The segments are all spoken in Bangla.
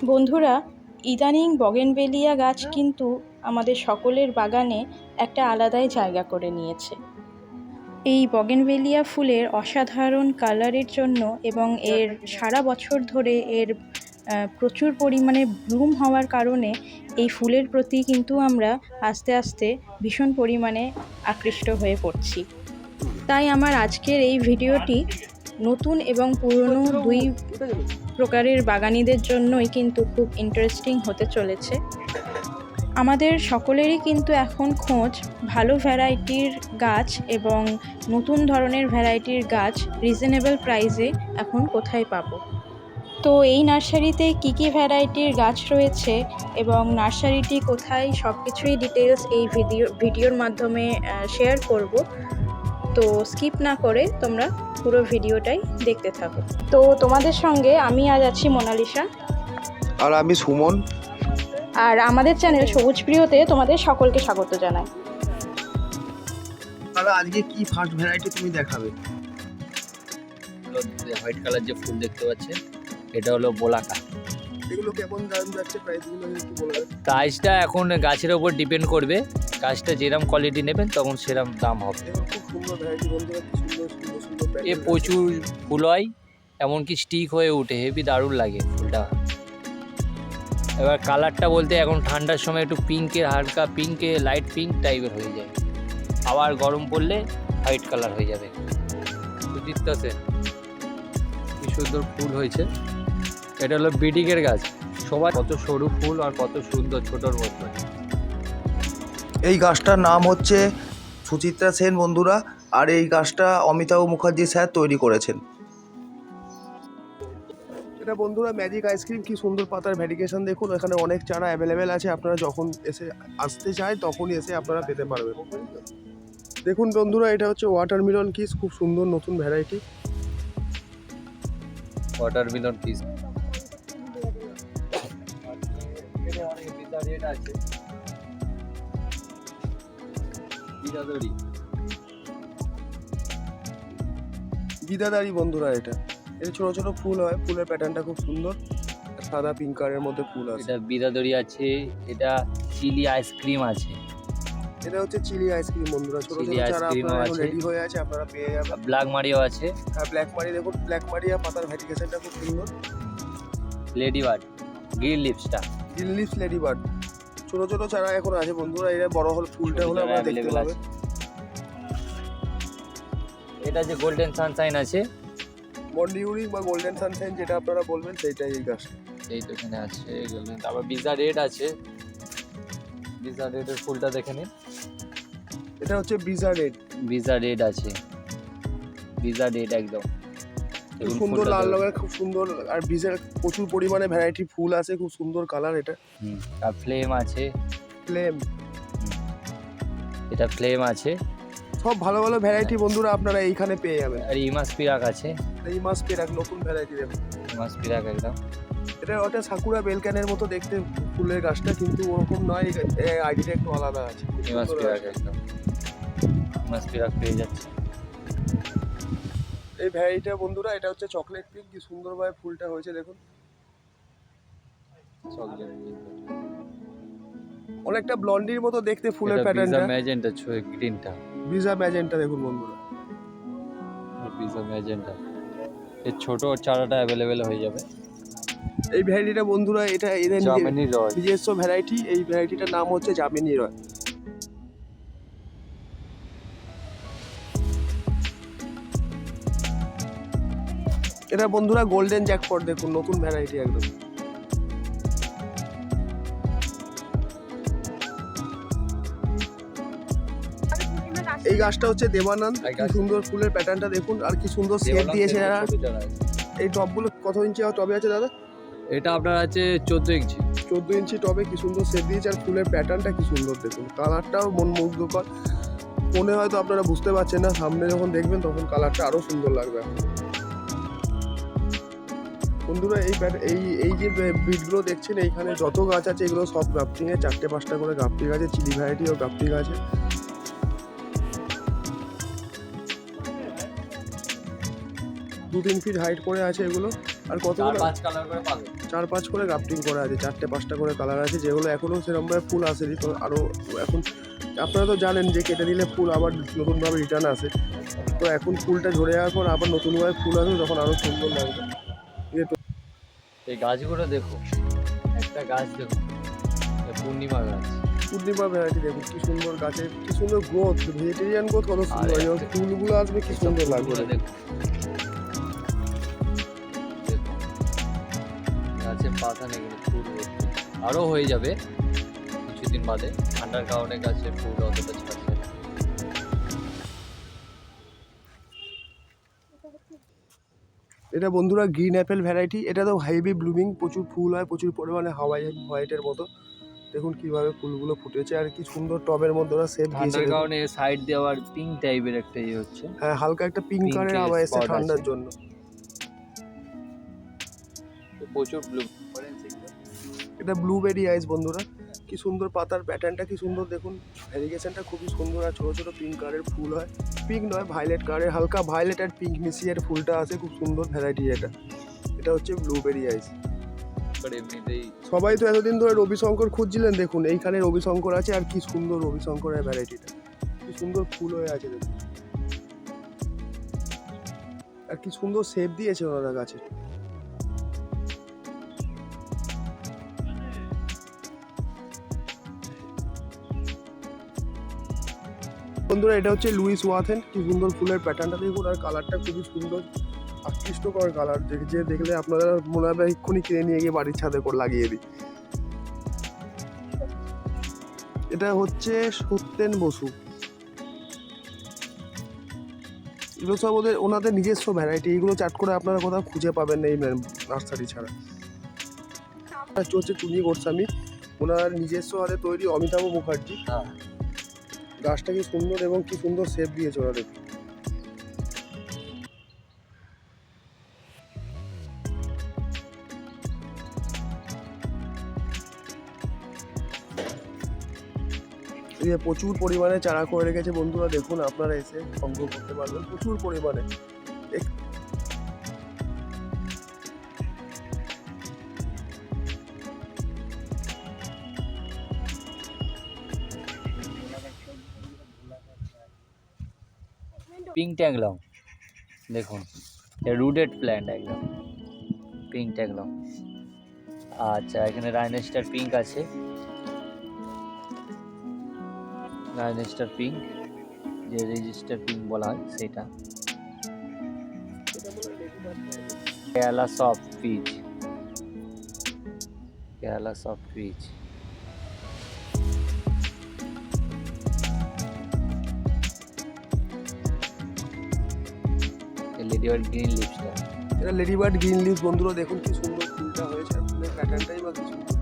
বন্ধুরা, ইদানিং বগেনভেলিয়া গাছ কিন্তু আমাদের সকলের বাগানে একটা আলাদাই জায়গা করে নিয়েছে। এই বগেনভেলিয়া ফুলের অসাধারণ কালারের জন্য এবং এর সারা বছর ধরে এর প্রচুর পরিমাণে ব্লুম হওয়ার কারণে এই ফুলের প্রতি কিন্তু আমরা আস্তে আস্তে ভীষণ পরিমাণে আকৃষ্ট হয়ে পড়ছি। তাই আমার আজকের এই ভিডিওটি নতুন এবং পুরনো দুই প্রকারের বাগানীদের জন্যই কিন্তু খুব ইন্টারেস্টিং হতে চলেছে। আমাদের সকলেরই কিন্তু এখন খোঁজ ভালো ভ্যারাইটির গাছ এবং নতুন ধরনের ভ্যারাইটির গাছ রিজনেবল প্রাইসে এখন কোথায় পাবো। তো এই নার্সারিতে কী কী ভ্যারাইটির গাছ রয়েছে এবং নার্সারিটি কোথায় সব কিছুই ডিটেলস এই ভিডিওর মাধ্যমে শেয়ার করব। তো স্কিপ না করে তোমরা পুরো ভিডিওটাই দেখতে থাকো। তো তোমাদের সঙ্গে আমি আজ আছি মোনালিসা, আর আমি সুমন। আর আমাদের চ্যানেল সবুজ প্রিয়তে তোমাদের সকলকে স্বাগত জানাই। তাহলে আজকে কি ফার্স্ট ভ্যারাইটি তুমি দেখাবে? হোয়াইট কালার যে ফুল দেখতে পাচ্ছেন এটা হলো বোলাকা। এগুলো কেমন দাম যাচ্ছে, প্রাইসগুলো একটু বলবেন? প্রাইসটা এখন গাছের ওপর ডিপেন্ড করবে, গাছটা যেরকম কোয়ালিটি নেবেন তখন সেরকম দাম হবে। খুব সুন্দর ভ্যারাইটি বন্ধুরা, কি সুন্দর সুন্দর সুন্দর এ প্রচুর ফুল হয়, এমনকি স্টিক হয়ে ওঠে, হেভি দারুণ লাগে ফুলটা। এবার কালারটা বলতে এখন ঠান্ডার সময় একটু পিঙ্কের, হালকা পিঙ্কে লাইট পিঙ্ক টাইপের হয়ে যায়, আবার গরম পড়লে হোয়াইট কালার হয়ে যাবে। সুচিত্রা সেন, কি সুন্দর ফুল হয়েছে। এটা হলো বিডিংয়ের গাছ। সবাই কত সরু ফুল আর কত সুন্দর ছোটোর মধ্যে। এই গাছটার নাম হচ্ছে সুচিত্রা সেন বন্ধুরা, আর এই গাছটা অমিতাভ মুখার্জি স্যার তৈরি করেছেন। এটা বন্ধুরা ম্যাজিক আইসক্রিম, কি সুন্দর পাতার ভ্যারিগেশন দেখুন। এখানে অনেক চারা অ্যাভেলেবেল আছে, আপনারা যখন আসতে চায় তখনই এসে আপনারা পেতে পারবেন। দেখুন বন্ধুরা, এটা হচ্ছে ওয়াটারমেলন কিস, খুব সুন্দর নতুন ভ্যারাইটি। ওয়াটারমেলন পিস আছে, বিদাদারি বন্ধুরা, এটা ছোট ছোট ফুল হয়, ফুলের প্যাটার্নটা খুব সুন্দর, সাদা পিঙ্ক কালারের মধ্যে ফুল আছে। এটা বিদাদরি আছে, এটা চিলি আইসক্রিম আছে। এটা হচ্ছে চিলি আইসক্রিম বন্ধুরা, ছোট ছোট চিলি চারা আইসক্রিমও আপনারা আছে। রেডি হয়ে আছে, আপনারা পেয়ে যাবেন। ব্ল্যাক মারিও আছে। আর ব্ল্যাক মারি দেখুন, ব্ল্যাক মারিয়া পাতার ভ্যারিগেশনটা খুব সুন্দর। লেডি বার্ড, গ্রিন লিপসটা, গ্রিন লিফ লেডি বার্ড, ছোট ছোট চারা এখন আছে বন্ধুরা। এটা বড় হল ফুলটা হলে আপনারা দেখতে পাবেন। এটা যে গোল্ডেন সানশাইন আছে, মন্ডিউরি বা গোল্ডেন সানশাইন যেটা আপনারা বলবেন সেইটাই এই গাছ। এই তো এখানে আছে গোল্ডেন। তারপর বিজা রেড আছে, বিজা রেডের ফুলটা দেখে নিন। এটা হচ্ছে বিজা রেড, বিজা রেড আছে, বিজা রেড একদম খুব সুন্দর লাল রঙের, খুব সুন্দর। আর বিজার প্রচুর পরিমাণে ভ্যারাইটি ফুল আছে, খুব সুন্দর কালার এটা। আর ফ্লেম আছে, ফ্লেম, এটা ফ্লেম আছে। সব ভালো ভালো ভ্যারাইটি বন্ধুরা আপনারা এইখানে পেয়ে যাবেন। আর ইমাস পিরাক আছে, এই মাস পেরাক নতুন ভ্যারাইটি দেখুন। ইমাস পিরাক একদম। এটা ওটা সাকুরা বেলক্যানের মতো দেখতে ফুলের গাছটা, কিন্তু ওরকম নয়, এই আইডিটা একটু আলাদা আছে। ইমাস পিরাক একদম, ইমাস পিরাক পেয়ে যাচ্ছে। এই ভ্যারাইটিটা বন্ধুরা, এটা হচ্ছে চকলেট পিঙ্ক, কি সুন্দরভাবে ফুলটা হয়েছে দেখুন। অনেকটা ব্লন্ডির মতো দেখতে ফুলের প্যাটার্নটা। বিজা ম্যাজেন্টা গ্রিনটা, বিজা ম্যাজেন্টা দেখুন বন্ধুরা, বিজা ম্যাজেন্টা। এই ছোট চারাটা অ্যাভেলেবেল হয়ে যাবে। এই ভ্যারাইটিটা বন্ধুরা, এটা এদের জামিনী রয়, নিজস্ব ভ্যারাইটি। এই ভ্যারাইটিটার নাম হচ্ছে জামিনী রয়। এটা বন্ধুরা গোল্ডেন জ্যাকপট দেখুন, নতুন ভ্যারাইটি একদম। এই গাছটা হচ্ছে দেবানন্দ, কি সুন্দর ফুলের প্যাটার্নটা দেখুন, আর কি সুন্দর শেপ দিয়েছে এরা। এই টবগুলো কত ইঞ্চি টবে আছে দাদা? এটা আপনার আছে 14 ইঞ্চি। 14 ইঞ্চি টবে কি সুন্দর শেপ দিয়েছে, আর ফুলের প্যাটার্নটা কি সুন্দর দেখুন, কালারটাও মনমুগ্ধকর। ফোনে হয়তো আপনারা বুঝতে পারছেন না, সামনে যখন দেখবেন তখন কালারটা আরো সুন্দর লাগবে বন্ধুরা। এই যে বিটগুলো দেখছেন, এইখানে যত গাছ আছে এগুলো সব গ্রাফটিংয়ে, 4-5টা করে গ্রাফটিং আছে, চিলি ভ্যারাইটি ও গ্রাফটিং আছে। 2-3 ফিট হাইট করে আছে এগুলো। আর চার কতগুলো পাঁচ কালার করে পাবে। 4-5 করে গ্রাফটিং করা আছে, 4টে-5টা করে কালার আছে, যেগুলো এখনো সেরকমভাবে ফুল আসেনি। তো আরও এখন আপনারা তো জানেন যে কেটে দিলে ফুল আবার নতুনভাবে রিটার্ন আসে। তো এখন ফুলটা ঝরে যাওয়ার পর আবার নতুনভাবে ফুল আসবে, তখন আরও সুন্দর লাগবে। এই গাছগুলো দেখো, একটা গাছ দেখো, এটা পূর্ণিমা গাছ। পূর্ণিমা ভ্যারাইটি দেখুন কি সুন্দর গাছের, কি সুন্দর গ্রোথ, ভেজিটেরিয়ান গ্রোথ কত সুন্দর হয়, যখন ফুলগুলো আসবে কি সুন্দর লাগবে। ফুলগুলো দেখো, দেখো গাছের পাতা নেই কিন্তু ফুল ভর্তি। আরও হয়ে যাবে কিছুদিন বাদে, ঠান্ডার কারণে গাছে ফুল অতটা ছাড়ছে না। এটা বন্ধুরা গ্রিন অ্যাপেল ভ্যারাইটি, এটা তো হেভি ব্লুমিং, প্রচুর ফুল হয়, প্রচুর পরিমাণে হাওয়াই হোয়াইটের মতো। দেখুন কিভাবে ফুলগুলো ফুটেছে, আর কি সুন্দর টবের মধ্যে ওরা সেভ দিয়েছে। ঠান্ডার দেখুন। কারণে সাইড দিয়ে আবার পিঙ্ক টাইপের একটা ইয়ে হচ্ছে। হ্যাঁ, হালকা একটা পিঙ্ক Pink কালারের এর আবার এসে spot ঠান্ডার আছে। জন্য। প্রচুর ব্লু। এটা ব্লুবেরি আইস বন্ধুরা, কি সুন্দর পাতার প্যাটার্নটা, কি সুন্দর দেখুন, ভ্যারিগেশনটা খুবই সুন্দর। আর ছোটো ছোটো পিঙ্ক কালারের ফুল হয়, পিঙ্ক নয় ভায়োলেট কালারের, হালকা ভায়োলেট আর পিঙ্ক মিশিয়ে এর ফুলটা আছে, খুব সুন্দর ভ্যারাইটি এটা। এটা হচ্ছে ব্লুবেরি আইস। এমনিতেই সবাই তো এতদিন ধরে রবিশঙ্কর খুঁজছিলেন, দেখুন এইখানে রবিশঙ্কর আছে, আর কি সুন্দর রবিশঙ্করের ভ্যারাইটিটা, কি সুন্দর ফুল হয়ে আছে দেখুন, আর কি সুন্দর শেপ দিয়েছে ওনারা গাছে। বন্ধুরা এটা হচ্ছে লুইস ওয়াথেন, কি সুন্দর ফুলের প্যাটার্নটা দেখুন, আর কালারটা খুবই সুন্দর, আকৃষ্টকর কালার, যে দেখলে আপনারা মনে হবে এক্ষুনি কিনে নিয়ে গিয়ে বাড়ির ছাদে করে লাগিয়ে দিই। এটা হচ্ছে সত্যেন বসু, এগুলো সব ওনাদের নিজস্ব ভ্যারাইটি, এগুলো চাট করে আপনারা কোথাও খুঁজে পাবেন না এই নার্সারি ছাড়া। হচ্ছে টুনি গোস্বামী, ওনার নিজস্ব হাতে তৈরি অমিতাভ মুখার্জি। হ্যাঁ। গাছটা কি সুন্দর এবং কি সুন্দর শেপ দিয়েছে ওরা, দেখুন। এই যে প্রচুর পরিমাণে চারা করে রেখেছে বন্ধুরা, দেখুন আপনারা এসে সংগ্রহ করতে পারবেন প্রচুর পরিমাণে। পিঙ্ক ট্যাগলং দেখুন, রুটেড প্ল্যান্ট একদম পিঙ্ক ট্যাগলং। আচ্ছা, এখানে রাইনেস্টার পিঙ্ক আছে, রাইনেস্টার পিঙ্ক, যে রেজিস্টার পিঙ্ক বলা হয় সেটা। Kerala soft peach, Kerala soft peach. Ladybird green লিপসটা, এটা লেডিবার্ড গ্রিন লিভস বন্ধুরা, দেখুন কি সুন্দর ফুলটা হয়েছে, ফুলের প্যাটার্নটাই বা কি সুন্দর।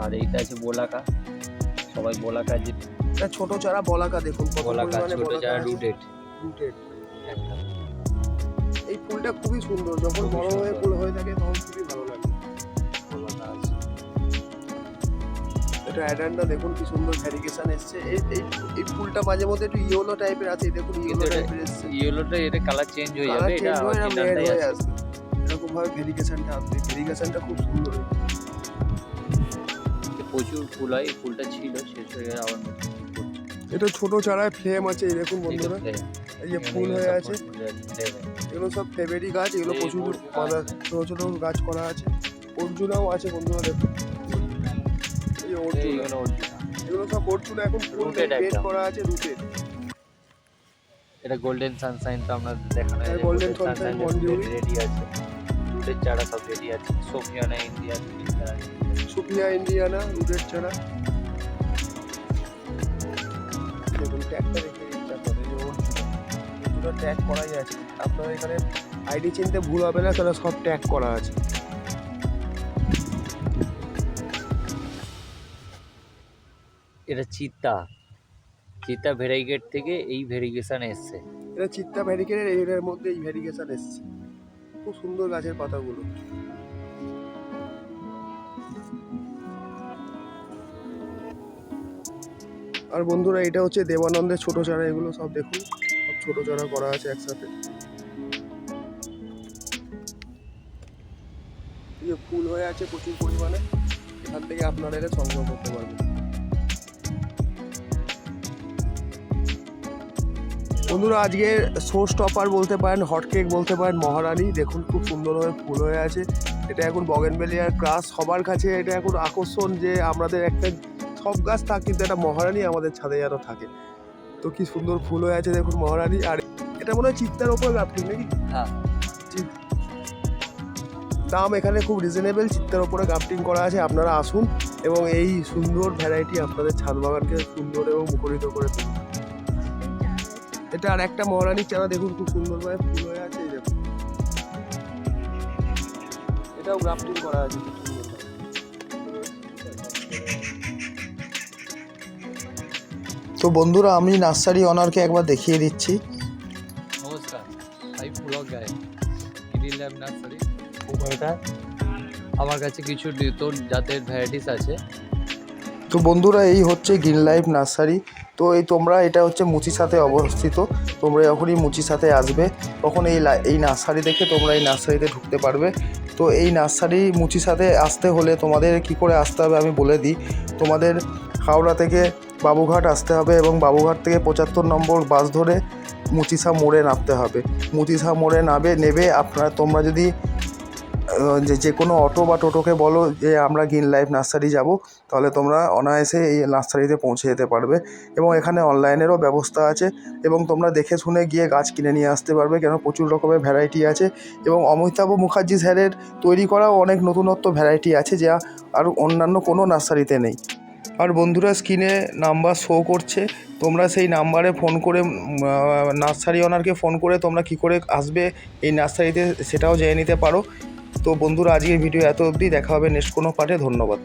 আর এইটা আছে বোলাকা, সবাই বোলাকা, যে এটা ছোট চারা বলাকা, দেখুন কত বোলাকা পরিমাণে ছোট বলাকা যারা আছে। রুটেড। Rooted। একদম এই ফুলটা খুবই সুন্দর, যখন খুবই বড় হয়ে সুন্দর। ফুল হয়ে থাকে তখন খুবই ভালো লাগে। বোলাকা আছে। এটা অ্যাডানটা দেখুন কি সুন্দর ভ্যারিগেশন এসছে। এই ফুলটা মাঝে মধ্যে একটু ইয়েলো টাইপের আছে, দেখুন কিন্তু ইয়েলো এটা টাইপের এসছে, ইয়েলোটা, এটা কালার চেঞ্জ হয়ে কালার যাবে, এটা চেঞ্জ হয়ে রেড অরিজিনালটাই হয়ে আছে। আসবে, এরকম ভাবে ভ্যারিগেশনটা আসবে, ভ্যারিগেশনটা খুব সুন্দর। প্রচুর ফুল হয়, এই ফুলটা ছিল শেষ হয়ে গেছে, আবার নতুন ফুল ফুটছে। এটা ছোট চারায় ফ্লেম আছে, এই দেখুন এই বন্ধুরা, দেখতে, এই যে এখানে ফুল এগুলো হয়ে সব আছে, ফুল হয়ে আছে, দেখবেন। এগুলো সব ফেবেরি গাছ, এগুলো এই প্রচুর অর্জুনা মাদা আছে। ছোট ছোট গাছ করা আছে। অর্জুনাও আছে বন্ধুরা, দেখুন এই যে অর্জুনা, এইগুলো অর্জুনা। এগুলো সব অর্জুনা, এখন ফুল Rooted বেড একদম। করা আছে, রুটেড। এটা গোল্ডেন সানশাইন, তো আমরা দেখানো হ্যাঁ, হয়েছে, golden গোল্ডেন sunshine সানশাইন মঞ্জুরি। রেডি আছে, রুটের চারা সব রেডি আছে। সোফিয়ানা ইন্ডিয়া চারা আছে। সুপিয়া ইন্ডিয়ানা রুটেড চারা, দেখুন ট্যাগটা রেখে দিচ্ছে আপনাদের, এই যে অর্জুনা ট্যাগ করাই আছে, আপনার এখানে আইডি চিনতে ভুল হবে না, তাহলে সব ট্যাগ করা আছে। এটা চিতা, চিতা ভেরাইগেট থেকে এই ভেরিগেশন এসছে। এটা চিত্তা ভ্যারিকেটের এর মধ্যে এই ভ্যারিগেশন এসছে, খুব সুন্দর গাছের পাতাগুলো। আর বন্ধুরা এটা হচ্ছে দেবানন্দের ছোট চারা, এগুলো সব দেখুন সব ছোট চারা করা আছে একসাথে। ফুল হয়ে আছে প্রচুর পরিমাণে, এখান থেকে আপনারা এটা সংগ্রহ করতে পারবেন। বন্ধুরা আজকে শো স্টপার বলতে পারেন, হটকেক বলতে পারেন মহারানী। দেখুন খুব সুন্দরভাবে ফুল হয়ে আছে। এটা এখন বগেনভেলিয়ার ক্রাশ সবার কাছে, এটা এখন আকর্ষণ যে আমাদের একটা সব গাছ থাক কিন্তু একটা মহারানী আমাদের ছাদে যেন থাকে। তো কি সুন্দর ফুল হয়ে আছে দেখুন মহারানী। আর এটা মনে হয় চিত্তার ওপর গ্রাফটিং নাকি? হ্যাঁ। দাম এখানে খুব রিজনেবল, চিত্তার ওপরে গ্রাফটিং করা আছে। আপনারা আসুন এবং এই সুন্দর ভ্যারাইটি আপনাদের ছাদ বাগানকে সুন্দর এবং মুখরিত করে তুলুন। এটা আর একটা মহারানীর চারা দেখুন খুব সুন্দরভাবে ফুল হয়ে আছে, এই দেখুন এটাও গ্রাফটিং করা আছে খুব সুন্দর। তো বন্ধুরা আমি নার্সারি অনারকে একবার দেখিয়ে দিচ্ছি। নমস্কার, আমি ব্লগ গাই গ্রিন ল্যাব নার্সারি। এটা আমার কাছে কিছু নতুন জাতের ভ্যারাইটিস আছে। তো বন্ধুরা এই হচ্ছে গ্রিন লাইফ নার্সারি। তো তোমরা এটা হচ্ছে মুচিসাতে অবস্থিত। তোমরা যখনই মুচিসাতে আসবে তখন এই নার্সারি দেখে তোমরা এই নার্সারিতে ঢুকতে পারবে। তো এই নার্সারি মুচিসাতে আসতে হলে তোমাদের কি করে আসতে হবে আমি বলে দিই। তোমাদের হাওড়া থেকে বাবুঘাট আসতে হবে এবং বাবুঘাট থেকে 75 নম্বর বাস ধরে মুচিসা মোড়ে নামতে হবে। মুচিসা মোড়ে নেবে তোমরা যদি যে কোনো অটো বা টোটোকে বলো যে আমরা গ্রিন লাইফ নার্সারি যাব, তাহলে তোমরা অনায়াসে এই নার্সারিতে পৌঁছে যেতে পারবে। এবং এখানে অনলাইনেরও ব্যবস্থা আছে এবং তোমরা দেখে শুনে গিয়ে গাছ কিনে নিয়ে আসতে পারবে, কেন প্রচুর রকমের ভ্যারাইটি আছে। এবং অমিতাভ মুখার্জি স্যারের তৈরি করাও অনেক নতুনত্ব ভ্যারাইটি আছে যা আর অন্যান্য কোনো নার্সারিতে নেই। আর বন্ধুরা স্ক্রিনে নাম্বার শো করছে, তোমরা সেই নাম্বারে ফোন করে নার্সারি ওনারকে ফোন করে তোমরা কি করে আসবে এই নার্সারিতে সেটাও জেনে নিতে পারো। তো বন্ধুরা আজকের ভিডিও এত অবধি, দেখা হবে নেক্সট কোনো পার্টে। ধন্যবাদ।